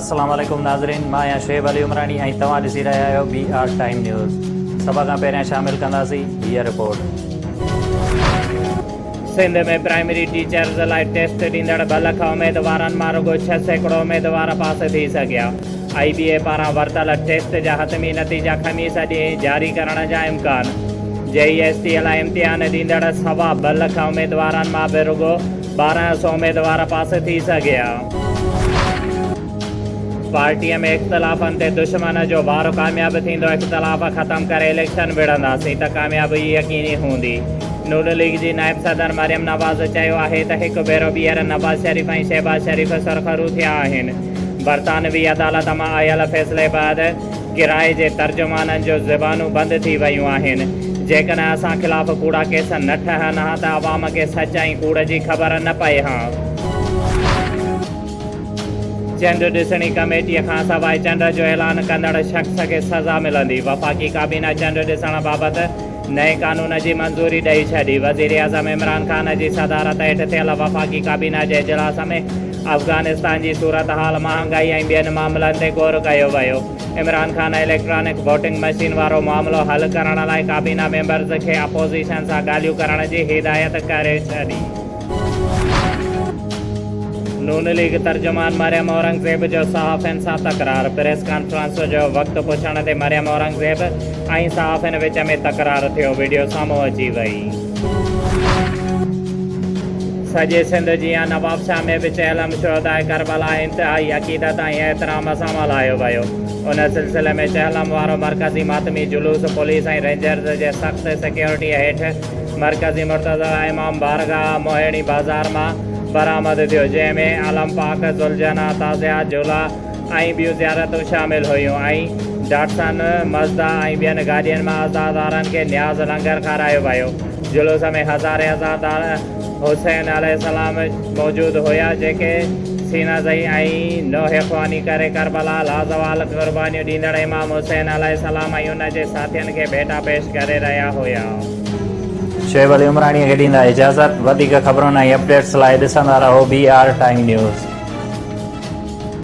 अस्सलाम वालेकुम नाज़रीन, मां आहियां शुएब अली उमरानी ऐं तव्हां ॾिसी रहिया आहियो BR टाइम न्यूज़। सभ खां पहिरियां शामिल कंदासीं हीअ रिपोर्ट। सिंध में प्राइमरी टीचर्स लाइ टेस्ट ॾींदड़ 2 लख उमेदवारनि मां रुॻो 6 सैकड़ो उमेदवार पास थी सघिया। IBA पारां वरितल टेस्ट जा हतमी नतीजा ख़मीस ॾींहुं जारी करण जा इम्कान। JEST लाइ इम्तिहान ॾींदड़ 2.25 लख उमेदवारनि मां बि रुॻो 1200 उमेदवार पास थी सघिया। पार्टीअ में इख़्तिलाफ़नि ते दुश्मन जो वारो कामयाब थींदो। इख़्तिलाफ़ ख़तमु करे इलेक्शन विढ़ंदासीं त कामयाबी यकीनी हूंदी। नून लीग जी नायब सदर मरियम नवाज़ चयो आहे त हिकु भेरो ॿीहर नवाज़ शरीफ़ ऐं शहबाज शरीफ़ सरखरू थिया आहिनि। बरतानवी अदालत मां आयल फ़ैसिले बैदि किराए जे तर्जुमाननि जो ज़बानूं बंदि थी वियूं आहिनि। जेकॾहिं असां ख़िलाफ़ कूड़ा केस न ठहनि हा त अवाम खे सच ऐं कूड़ जी ख़बर न पए हा। चंड ॾिसणी कमेटीअ खां सवाइ चंड जो ऐलान कंदड़ शख़्स खे सज़ा मिलंदी। वफ़ाक़ी काबीना चंड ॾिसण बाबति नए कानून जी मंज़ूरी ॾेई छॾी। वज़ीर आज़म इमरान ख़ान जी सदारत हेठि थियल वफ़ाक़ी काबीना जे इजलास में अफ़गानिस्तान जी सूरत हाल, महांगाई ऐं ॿियनि मामलनि ते ग़ौर कयो वियो। Imran Khan electronic voting machine वारो मामिलो हल करण लाइ काबीना मेंबर्स खे अपोज़िशन सां ॻाल्हियूं करण जी हिदायत करे छॾी। नून लीग तर्जुमान मरियम औरंगज़ेब जो सहाफ़ियुनि सां तकरार। प्रेस कॉन्फ्रेंस जो वक़्तु पुछण ते मरियम औरंगज़ेब ऐं सहाफ़ियुनि विच में तकरार थियो। वीडियो साम्हूं अची वई। सॼे सिंध जी नवाबशाह में बि चहलम शुहदाए करबला इंतिहाई अक़ीदत ऐं एहतराम सां मल्हायो वियो। उन सिलसिले में चहलम वारो मरकज़ी मातमी जुलूस पुलिस ऐं रेंजर्स जे सख़्त सिक्योरिटी हेठि मरकज़ी मुर्तज़ा इमाम बारगाह मोहिणी बाज़ार मां बरामद थियो, जंहिंमें आलम पाक, ज़ुलजना, ताज़िया, झूला ऐं ॿियूं ज़ियारतूं शामिल हुयूं ऐं डाटसन, मज़दा ऐं ॿियनि गाॾियुनि मां आज़ादारनि खे न्याज़ लंगर खारायो वियो। जुलूस में हज़ारे आज़ादार हुसैन अलैहिस्सलाम मौजूदु हुया, जेके सीनाज़ई ऐं नोह ख़्वानी करे करबला लाज़वाल क़ुर्बानियूं ॾींदड़ इमाम हुसैन अलैहिस्सलाम ऐं उन जे साथियुनि खे भेटा पेश करे रहिया हुया। शुएब अली उमरानी खे ॾींदा इजाज़त। वधीक ख़बरुनि ऐं अपडेट्स लाइ ॾिसंदा रहो BR टाइम न्यूज़।